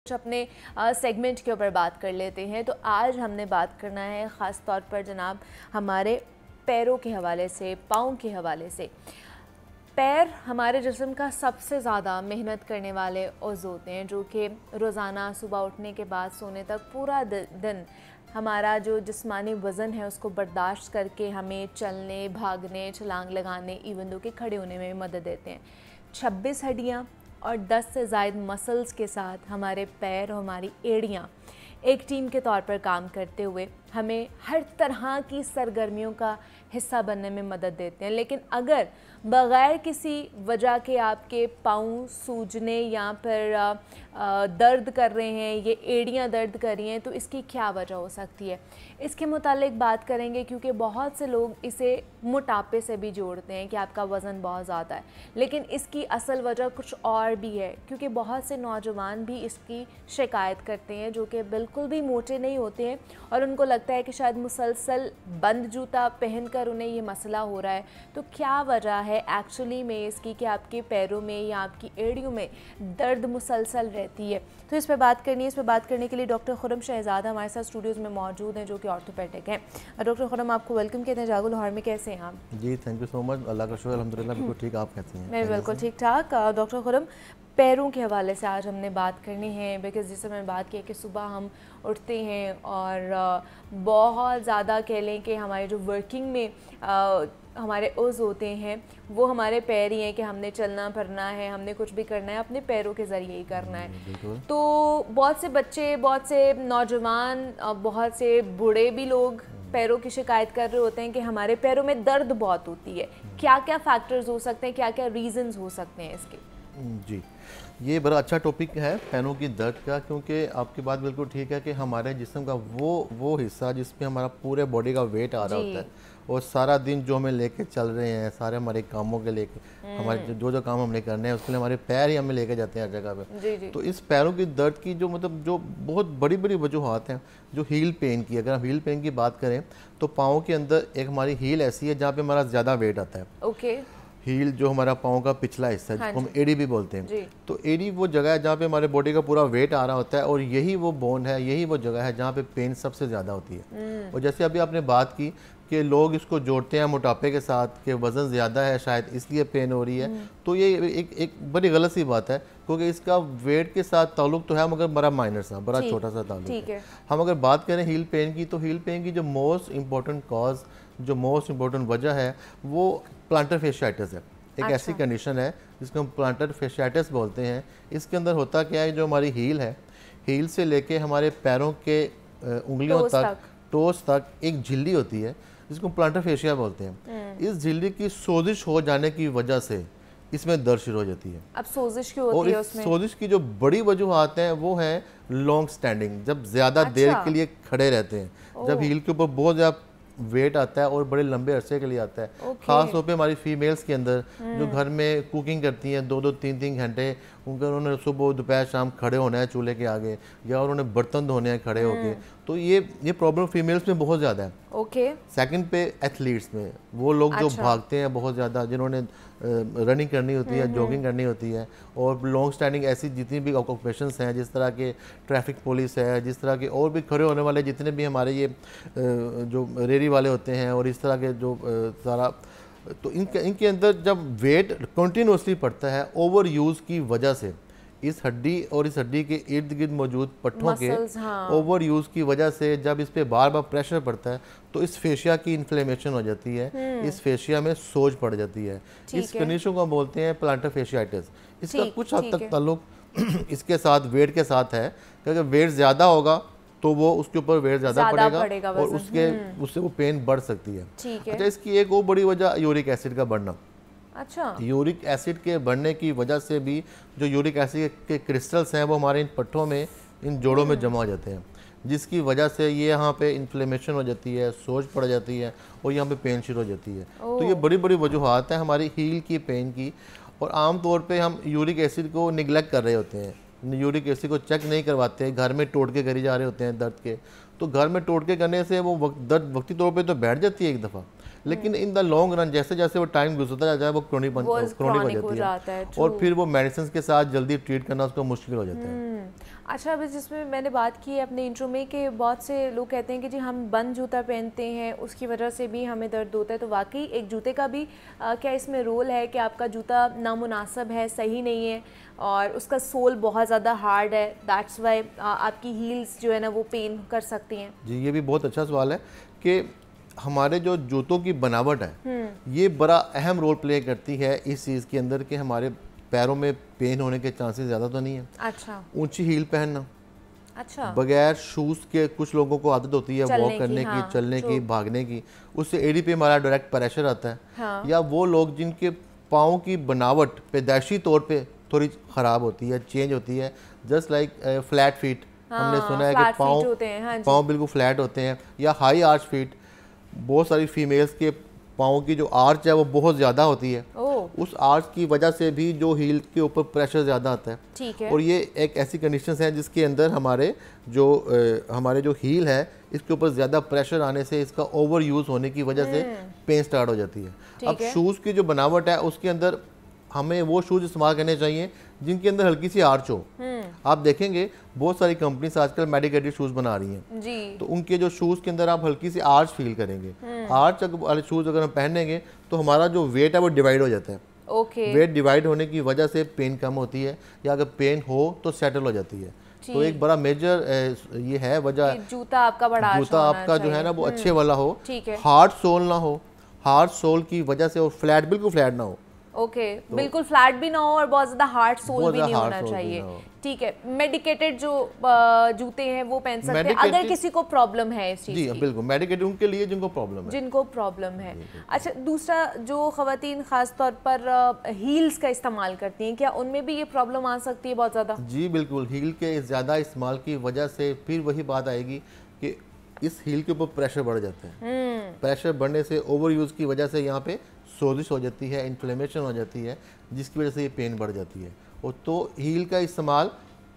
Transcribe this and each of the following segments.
अपने सेगमेंट के ऊपर बात कर लेते हैं। तो आज हमने बात करना है ख़ास तौर पर जनाब हमारे पैरों के हवाले से, पाँव के हवाले से। पैर हमारे जिस्म का सबसे ज़्यादा मेहनत करने वाले उज़्व होते हैं, जो कि रोज़ाना सुबह उठने के बाद सोने तक पूरा दिन हमारा जो जिस्मानी वज़न है उसको बर्दाश्त करके हमें चलने, भागने, छलांग लगाने, इवन दो कि खड़े होने में भी मदद देते हैं। 26 हड्डियाँ और 10 से ज़ायद मसल्स के साथ हमारे पैर और हमारी एड़ियाँ एक टीम के तौर पर काम करते हुए हमें हर तरह की सरगर्मियों का हिस्सा बनने में मदद देते हैं। लेकिन अगर बग़ैर किसी वजह के आपके पाँव सूजने या फिर दर्द कर रहे हैं, ये एड़ियाँ दर्द कर रही हैं, तो इसकी क्या वजह हो सकती है, इसके मुतालिक बात करेंगे। क्योंकि बहुत से लोग इसे मोटापे से भी जोड़ते हैं कि आपका वज़न बहुत ज़्यादा है, लेकिन इसकी असल वजह कुछ और भी है। क्योंकि बहुत से नौजवान भी इसकी शिकायत करते हैं जो कि बिल्कुल भी मोटे नहीं होते हैं और उनको लगता है कि शायद मुसलसल बंद जूता पहनकर उन्हें ये मसला हो रहा है। तो क्या वजह है एक्चुअली में इसकी कि आपके पैरों में या आपकी एड़ियों में दर्द मुसलसल रहती है? तो इस पर बात करनी है। इस पर बात करने के लिए डॉक्टर खुर्रम शहजाद हमारे साथ स्टूडियोज़ में मौजूद हैं, जो कि ऑर्थोपेडिक हैं। डॉक्टर खुर्रम, आपको वेलकम कहते हैं। जागो लाहौर में कैसे हैं आप? जी थैंक यू सो मच, अल्लाह का शुक्र, अल्हम्दुलिल्लाह बिल्कुल ठीक। आप कैसे हैं? मैं बिल्कुल ठीक ठाक। डॉक्टर खुर्रम, पैरों के हवाले से आज हमने बात करनी है, बिकॉज़ जैसे मैंने बात की कि सुबह हम उठते हैं और बहुत ज़्यादा कह लें कि हमारे जो वर्किंग में हमारे उज़्व होते हैं वो हमारे पैर ही हैं कि हमने चलना फिरना है, हमने कुछ भी करना है अपने पैरों के ज़रिए ही करना है। तो बहुत से बच्चे, बहुत से नौजवान, बहुत से बूढ़े भी लोग पैरों की शिकायत कर रहे होते हैं कि हमारे पैरों में दर्द बहुत होती है। क्या क्या फैक्टर्स हो सकते हैं, क्या क्या रीज़न्स हो सकते हैं इसके? जी, ये बड़ा अच्छा टॉपिक है पैरों की दर्द का, क्योंकि आपकी बात बिल्कुल ठीक है कि हमारे जिस्म का वो हिस्सा जिसमें हमारा पूरे बॉडी का वेट आ रहा होता है और सारा दिन जो हमें लेके चल रहे हैं, सारे हमारे कामों के लेके, हमारे जो काम हमने करने हैं उसके लिए हमारे पैर ही हमें लेके जाते हैं हर जगह पे। तो इस पैरों की दर्द की जो जो बहुत बड़ी बड़ी वजूहत हैं, जो हील पेन की, अगर हम हील पेन की बात करें तो पाँव के अंदर एक हमारी हील ऐसी है जहाँ पे हमारा ज़्यादा वेट आता है। ओके। हील जो हमारा पाँव का पिछला हिस्सा है, जिसको हम एडी भी बोलते हैं। तो एडी वो जगह है जहाँ पे हमारे बॉडी का पूरा वेट आ रहा होता है और यही वो बोन है, यही वो जगह है जहाँ पे पेन सबसे ज़्यादा होती है। और जैसे अभी आपने बात की कि लोग इसको जोड़ते हैं मोटापे के साथ कि वज़न ज़्यादा है शायद इसलिए पेन हो रही है, तो ये एक बड़ी गलत सी बात है, क्योंकि इसका वेट के साथ ताल्लुक तो है मगर बड़ा माइनर सा, बड़ा छोटा सा ताल्लुक है। हम अगर बात करें हील पेन की, तो हील पेन की जो मोस्ट इम्पॉर्टेंट कॉज, जो मोस्ट इम्पॉर्टेंट वजह है वो प्लांटर फेशियाइटिस है। एक ऐसी कंडीशन है जिसको हम प्लांटर फेशियाइटिस बोलते हैं। इसके अंदर होता क्या है, जो हमारी हील है, हील से लेके हमारे पैरों के उंगलियों तक, टोस तक एक झिल्ली होती है जिसको प्लांटर फेशिया बोलते हैं। इस झिल्ली की सोजिश हो जाने की वजह से इसमें दर्द शुरू हो जाती है। अब सोजिश क्यों होती है उसमें? सोजिश की जो बड़ी वजूहत हैं वो है लॉन्ग स्टैंडिंग, जब ज़्यादा देर के लिए खड़े रहते हैं, जब हील के ऊपर बहुत ज़्यादा वेट आता है और बड़े लंबे अरसे के लिए आता है। ख़ास तौर पे हमारी फीमेल्स के अंदर जो घर में कुकिंग करती हैं 2-2 3-3 घंटे, उन्होंने सुबह दोपहर शाम खड़े होना है चूल्हे के आगे, या उन्होंने बर्तन धोने हैं खड़े होके, तो ये प्रॉब्लम फीमेल्स में बहुत ज़्यादा है। सेकंड पे एथलीट्स में, वो लोग जो भागते हैं बहुत ज़्यादा, जिन्होंने रनिंग करनी होती है, जॉगिंग करनी होती है, और लॉन्ग स्टैंडिंग ऐसी जितनी भी ऑक्यूपेशंस हैं, जिस तरह के ट्रैफिक पुलिस है, जिस तरह के और भी खड़े होने वाले जितने भी हमारे ये जो रेरी वाले होते हैं और इस तरह के जो सारा, तो इनके अंदर जब वेट कंटिन्यूसली पड़ता है ओवर यूज़ की वजह से, इस हड्डी और इस हड्डी के इर्द गिर्द मौजूद पट्टों के ओवर यूज़ की वजह से जब इस पे बार बार प्रेशर पड़ता है तो इस फेशिया की इन्फ्लेमेशन हो जाती है, इस फेशिया में सोज पड़ जाती है। इस कंडीशन को बोलते हैं प्लांटर फेशियाइटिस। इसका कुछ हद तक ताल्लुक इसके साथ, वेट के साथ है, क्योंकि वेट ज़्यादा होगा तो वो उसके ऊपर वेट ज़्यादा पड़ेगा और उससे वो पेन बढ़ सकती है। अच्छा, इसकी एक और बड़ी वजह यूरिक एसिड का बढ़ना। अच्छा, यूरिक एसिड के बढ़ने की वजह से भी जो यूरिक एसिड के क्रिस्टल्स हैं वो हमारे इन पट्टों में, इन जोड़ों में जमा हो जाते हैं, जिसकी वजह से ये यहाँ पे इन्फ्लेमेशन हो जाती है, सोज पड़ जाती है और यहाँ पे पेन शुरू हो जाती है। तो ये बड़ी बड़ी वजूहत हैं हमारी हील की पेन की। और आम तौर पे हम यूरिक एसिड को निगलेक्ट कर रहे होते हैं, यूरिक एसिड को चेक नहीं करवाते हैं, घर में टोटके करी जा रहे होते हैं दर्द के। तो घर में टोटके करने से वो दर्द वक्ती तौर पे तो बैठ जाती है एक दफ़ा, लेकिन इन द लॉन्ग रन जैसे जैसे वो टाइम गुजरता जाता है वो क्रोनिक हो जाती है और फिर वो मेडिसिन के साथ जल्दी ट्रीट करना उसको मुश्किल हो जाता है। अच्छा, अभी जिसमें मैंने बात की है अपने इंट्रो में कि बहुत से लोग कहते हैं कि जी हम बंद जूता पहनते हैं उसकी वजह से भी हमें दर्द होता है, तो वाकई एक जूते का भी क्या इसमें रोल है कि आपका जूता नामुनासिब है, सही नहीं है और उसका सोल बहुत ज़्यादा हार्ड है, दैट्स वाई आपकी हील्स जो है ना वो पेन कर सकती हैं? जी, ये भी बहुत अच्छा सवाल है कि हमारे जो जूतों की बनावट है ये बड़ा अहम रोल प्ले करती है इस चीज़ के अंदर कि हमारे पैरों में पेन होने के चांसेस ज़्यादा तो नहीं है। अच्छा। ऊंची हील पहनना, अच्छा, बगैर शूज़ के कुछ लोगों को आदत होती है वॉक करने की, चलने की, भागने की, उससे एडी पे हमारा डायरेक्ट प्रेशर आता है। हाँ। या वो लोग जिनके पाँव की बनावट पैदाइशी तौर पे थोड़ी ख़राब होती है, चेंज होती है, जस्ट लाइक फ्लैट फीट। हमने सुना है कि पाँव बिल्कुल फ्लैट होते हैं, या हाई आर्च फीट। बहुत सारी फीमेल्स के पाँव की जो आर्च है वो बहुत ज़्यादा होती है, उस आर्च की वजह से भी जो हील के ऊपर प्रेशर ज़्यादा आता है। ठीक है। और ये एक ऐसी कंडीशन है जिसके अंदर हमारे जो हील है इसके ऊपर ज़्यादा प्रेशर आने से, इसका ओवर यूज़ होने की वजह से पेन स्टार्ट हो जाती है। अब शूज़ की जो बनावट है उसके अंदर हमें वो शूज़ इस्तेमाल करने चाहिए जिनके अंदर हल्की सी आर्च हो। आप देखेंगे बहुत सारी कंपनीज आजकल मेडिकेटेड शूज़ बना रही हैं जी। तो उनके जो शूज़ के अंदर आप हल्की सी आर्च फील करेंगे। आर्च वाले शूज़ अगर हम पहनेंगे तो हमारा जो वेट है वो डिवाइड हो जाता है। वेट डिवाइड होने की वजह से पेन कम होती है, या अगर पेन हो तो सेटल हो जाती है। तो एक बड़ा मेजर ये है वजह, जूता आपका जो है ना वो अच्छे वाला हो, ठीक है, हार्ड सोल ना हो, हार्ड सोल की वजह से, और फ्लैट, बिल्कुल फ्लैट ना हो। तो बिल्कुल फ्लैट भी ना हो और बहुत ज्यादा हार्ड सोल भी नहीं होना चाहिए। ठीक है, मेडिकेटेड जो जूते हैं वो पहन सकते हैं अगर किसी को प्रॉब्लम है इस चीज की। जी बिल्कुल, मेडिकेटेड उनके लिए जिनको प्रॉब्लम है। अच्छा, दूसरा जो खवातीन खास तौर पर हील्स का इस्तेमाल करती हैं, क्या उनमें भी ये प्रॉब्लम आ सकती है बहुत ज़्यादा? जी बिल्कुल, हील के ज़्यादा इस्तेमाल की वजह से फिर वही बात आएगी कि इस हील के ऊपर प्रेशर बढ़ जाता है। प्रेशर बढ़ने से, ओवर यूज़ की वजह से यहाँ पे सोजिश हो जाती है, इन्फ्लेमेशन हो जाती है, जिसकी वजह से ये पेन बढ़ जाती है। और तो हील का इस्तेमाल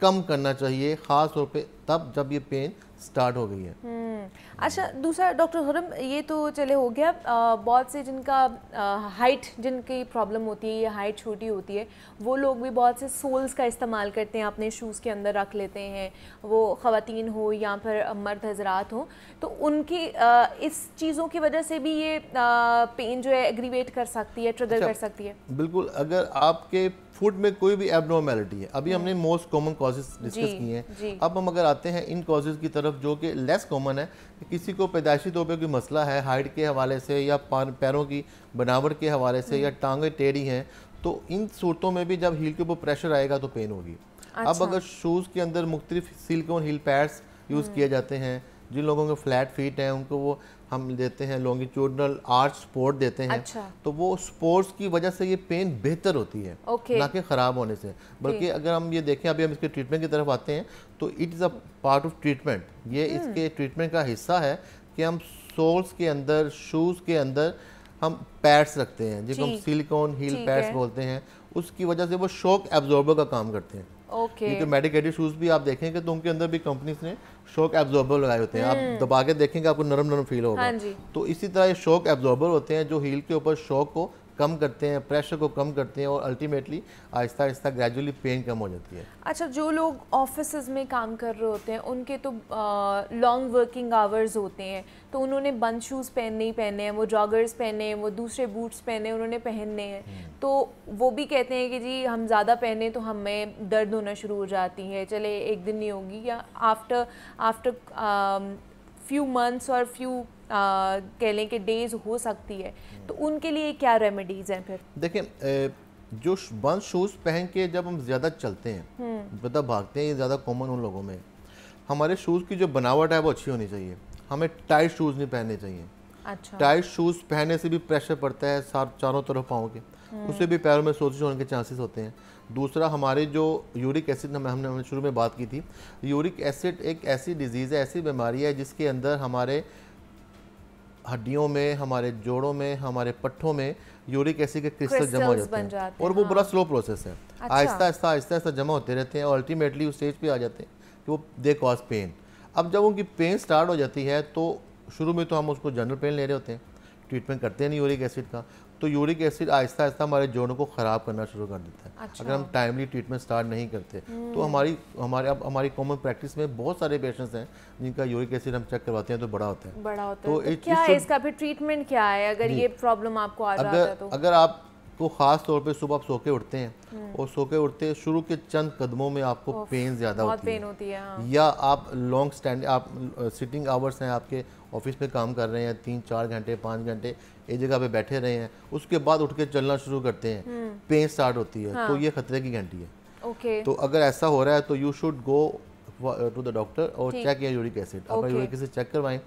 कम करना चाहिए, ख़ास तौर पे तब जब ये पेन स्टार्ट हो गई है। अच्छा, दूसरा डॉक्टर खुरम, ये तो चले हो गया बहुत से जिनका हाइट, जिनकी प्रॉब्लम होती है या हाइट छोटी होती है, वो लोग भी बहुत से सोल्स का इस्तेमाल करते हैं, अपने शूज़ के अंदर रख लेते हैं, वो ख़वातीन हो या फिर मर्द हजरात हो, तो उनकी इस चीज़ों की वजह से भी ये पेन जो है एग्रीवेट कर सकती है, ट्रिगर कर सकती है। बिल्कुल, अगर आपके फुट में कोई भी एबनॉर्मेलिटी है, अभी हमने मोस्ट कॉमन कॉजेज डिस्कस किए हैं, अब हम अगर आते हैं इन कॉजेज की तरफ जो कि लेस कॉमन है, कि किसी को पैदाइशी तौर पे कोई मसला है हाइट के हवाले से, या पैरों की बनावट के हवाले से, या टांगें टेढ़ी हैं, तो इन सूरतों में भी जब हील के ऊपर प्रेशर आएगा तो पेन होगी। अच्छा। अब अगर शूज़ के अंदर मुख्तलिफ सिलिकॉन हील पैड्स यूज़ किए जाते हैं, जिन लोगों के फ्लैट फीट हैं उनको वो हम देते हैं लॉन्गिट्यूडनल आर्च सपोर्ट देते हैं। अच्छा। तो वो स्पोर्ट्स की वजह से ये पेन बेहतर होती है, ना कि ख़राब होने से। बल्कि अगर हम ये देखें, अभी हम इसके ट्रीटमेंट की तरफ आते हैं, तो it is a part of treatment. ये इसके ट्रीटमेंट का हिस्सा है कि हम सोल्स के अंदर, शूज़ के अंदर हम पैड्स रखते हैं, जिसको हम सिलिकॉन हील पैड्स बोलते हैं। उसकी वजह से वो शॉक एब्जॉर्बर का काम करते हैं। क्योंकि मेडिकेटेड शूज़ भी आप देखेंगे तो उनके अंदर भी कंपनीज ने शॉक एब्जॉर्बर लगाए होते हैं। आप दबा के देखेंगे आपको नरम नरम फील होगा। तो इसी तरह ये शॉक एब्जॉर्बर होते हैं जो हील के ऊपर शॉक को कम करते हैं, प्रेशर को कम करते हैं, और ultimately Aahista Aahista gradually pen कम हो जाती है। अच्छा, जो लोग ऑफिसेज में काम कर रहे होते हैं उनके तो लॉन्ग वर्किंग आवर्स होते हैं, तो उन्होंने बंद शूज़ पहनने ही पहने हैं, वो जॉगर्स पहने हैं, वो दूसरे बूट्स पहने उन्होंने पहनने हैं, तो वो भी कहते हैं कि जी हम ज़्यादा पहने तो हमें दर्द होना शुरू हो जाती है, चले एक दिन नहीं होगी, या आफ्टर फ्यू मंथ्स और फ्यू कह लें कि डेज हो सकती है, तो उनके लिए क्या रेमेडीज़ हैं फिर? देखें, जो बंद शूज़ पहन के जब हम ज़्यादा चलते हैं, मतलब भागते हैं, ये ज़्यादा कॉमन उन लोगों में। हमारे शूज़ की जो बनावट है वो अच्छी होनी चाहिए, हमें टाइट शूज़ नहीं पहनने चाहिए। अच्छा। टाइट शूज़ पहनने से भी प्रेशर पड़ता है चारों तरफ पाँव के, उससे भी पैरों में सोजिश होने के चांसेस होते हैं। दूसरा, हमारे जो यूरिक एसिड हमने शुरू में बात की थी, यूरिक एसिड एक ऐसी डिजीज़ है, ऐसी बीमारी है जिसके अंदर हमारे हड्डियों में, हमारे जोड़ों में, हमारे पट्ठों में यूरिक एसिड के क्रिस्टल जमा हो जाते हैं, और वो बड़ा स्लो प्रोसेस है। अच्छा। आहिस्ता आहिस्ता जमा होते रहते हैं और अल्टीमेटली उस स्टेज पे आ जाते हैं कि वो दे कॉज पेन। अब जब उनकी पेन स्टार्ट हो जाती है तो शुरू में तो हम उसको जनरल पेन ले रहे होते हैं, ट्रीटमेंट करते नहीं यूरिक एसिड का, तो यूरिक एसिड आहिस्ता आहिस्ता हमारे जोड़ों को ख़राब करना शुरू कर देता है। अच्छा। अगर हम टाइमली ट्रीटमेंट स्टार्ट नहीं करते तो हमारी कॉमन प्रैक्टिस में बहुत सारे पेशेंट्स हैं जिनका यूरिक एसिड हम चेक करवाते हैं तो बड़ा होता है। तो क्या है इसका फिर ट्रीटमेंट क्या है अगर ये प्रॉब्लम आपको आ जाता है? तो अगर आपको ख़ास तौर पे सुबह आप सो के उठते हैं और सो के उठते शुरू के चंद कदमों में आपको पेन ज़्यादा होती है, हाँ। या आप लॉन्ग स्टैंड आप सिटिंग आवर्स हैं, आपके ऑफिस में काम कर रहे हैं 3-4 घंटे 5 घंटे एक जगह पे बैठे रहे हैं, उसके बाद उठ के चलना शुरू करते हैं, पेन स्टार्ट होती है, हाँ। तो ये खतरे की घंटी है। ओके। तो अगर ऐसा हो रहा है तो you should go to the doctor और चेक योर यूरिक एसिड, अपना यूरिक एसिड चेक करवाएं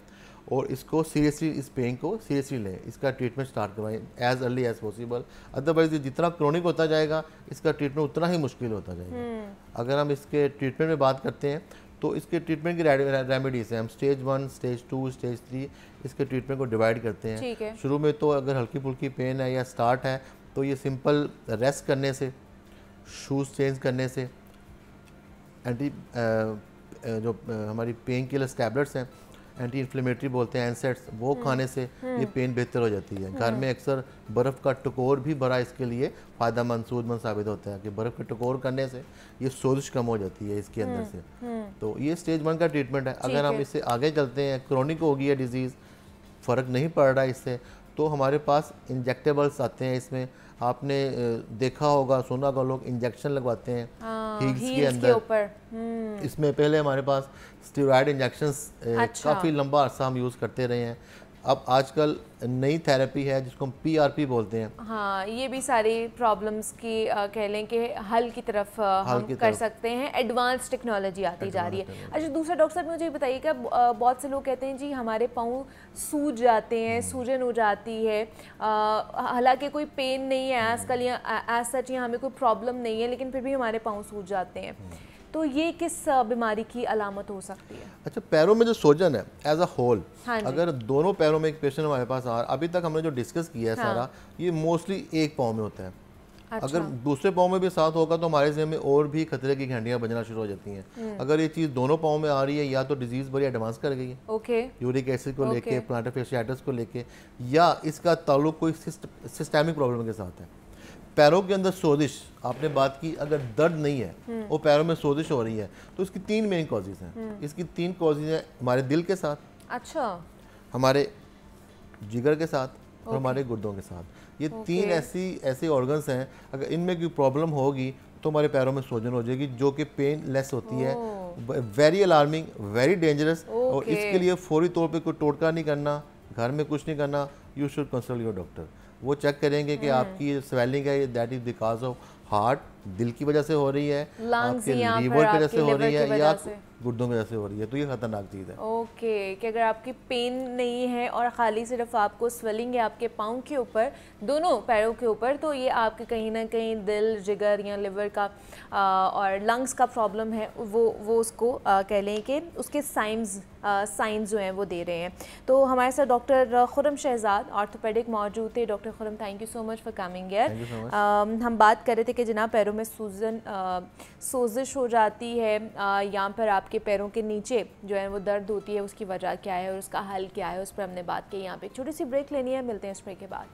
और इसको सीरियसली, इस पेन को सीरियसली लें, इसका ट्रीटमेंट स्टार्ट करवाएं as early as possible. Otherwise जितना क्रोनिक होता जाएगा इसका ट्रीटमेंट उतना ही मुश्किल होता जाएगा। अगर हम इसके ट्रीटमेंट में बात करते हैं तो इसके ट्रीटमेंट की रेमेडीज हैं, हम स्टेज 1, स्टेज 2, स्टेज 3 इसके ट्रीटमेंट को डिवाइड करते हैं। शुरू में तो अगर हल्की फुल्की पेन है या स्टार्ट है तो ये सिंपल रेस्ट करने से, शूज़ चेंज करने से, एंटी जो हमारी पेन किलर टैबलेट्स हैं, एंटी इन्फ्लेमेटरी बोलते हैं, एनसेट्स, वो खाने से ये पेन बेहतर हो जाती है। घर में अक्सर बर्फ़ का टकोर भी बड़ा इसके लिए फ़ायदेमंद सूदमंद साबित होता है कि बर्फ़ का टकोर करने से ये सोजिश कम हो जाती है इसके अंदर से। तो ये स्टेज 1 का ट्रीटमेंट है। अगर हम इससे आगे चलते हैं, क्रोनिक हो गई है डिजीज़, फ़र्क नहीं पड़ रहा इससे, तो हमारे पास इंजेक्टेबल्स आते हैं। इसमें आपने देखा होगा, सुना होगा, लोग इंजेक्शन लगवाते हैं हील्स के अंदर। इसमें पहले हमारे पास स्टेरॉयड इंजेक्शंस काफ़ी लंबा अर्सा हम यूज़ करते रहे हैं। अब आजकल नई थेरेपी है जिसको हम PRP बोलते हैं। हाँ, ये भी सारी प्रॉब्लम्स की कह लें कि हल की तरफ हम कर सकते हैं। एडवांस टेक्नोलॉजी आती जा रही है। अच्छा, दूसरा डॉक्टर साहब मुझे बताइए कि बहुत से लोग कहते हैं जी हमारे पाँव सूज जाते हैं, सूजन हो जाती है, हालांकि कोई पेन नहीं है आजकल या एज सच, या हमें कोई प्रॉब्लम नहीं है, लेकिन फिर भी हमारे पाँव सूज जाते हैं। तो ये किस बीमारी की अलामत हो सकती है? अच्छा, पैरों में जो सोजन है एज अ होल, अगर दोनों पैरों में एक पेशेंट हमारे पास आ, अभी तक हमने जो डिस्कस किया है सारा, ये मोस्टली एक पाँव में होता है। अच्छा। अगर दूसरे पाँव में भी साथ होगा तो हमारे ज़हन में और भी खतरे की घंटियाँ बजना शुरू हो जाती हैं। अगर ये चीज़ दोनों पाँव में आ रही है, या तो डिजीज़ बड़ी एडवांस कर गई है यूरिक एसिड को लेके, प्लांटर फेशियाइटिस को लेके, या इसका ताल्लुक कोई सिस्टेमिक प्रॉब्लम के साथ है। पैरों के अंदर सोजिश, आपने बात की, अगर दर्द नहीं है और पैरों में सोजिश हो रही है तो इसकी 3 मेन कॉजेज़ हैं। इसकी 3 कॉजेज़ हैं हमारे दिल के साथ, अच्छा, हमारे जिगर के साथ और हमारे गुर्दों के साथ। ये 3 ऐसी ऑर्गन्स हैं, अगर इनमें कोई प्रॉब्लम होगी तो हमारे पैरों में सोजन हो जाएगी, जो कि पेन लेस होती है। Very alarming, very dangerous. और इसके लिए फौरी तौर पे कोई टोटका नहीं करना, घर में कुछ नहीं करना, you should consult your doctor. वो चेक करेंगे कि आपकी स्वेलिंग है, that is because of heart, दिल की वजह से हो रही है, आपके लीवर की वजह से हो रही है, या गुर्दों की वजह से हो रही है, तो ये खतरनाक चीज़ है। ओके, कि अगर आपकी पेन नहीं है और खाली सिर्फ आपको स्वेलिंग है आपके पाँव के ऊपर, दोनों पैरों के ऊपर, तो ये आपके कहीं ना कहीं दिल, जिगर या लिवर का और लंग्स का प्रॉब्लम है, वो उसको कह लें कि उसके साइंस जो हैं वो दे रहे हैं। तो हमारे साथ डॉक्टर खुर्रम शहजाद ऑर्थोपेडिक मौजूद थे। Doctor Khurram, thank you so much for coming here. हम बात कर रहे थे कि जनाब पैरों में सोजिश हो जाती है, यहाँ पर आपके पैरों के नीचे जो है वो दर्द होती है, उसकी वजह क्या है और उसका हल क्या है, उस पर हमने बात की। यहाँ पे एक छोटी सी ब्रेक लेनी है, मिलते हैं इस ब्रेक के बाद।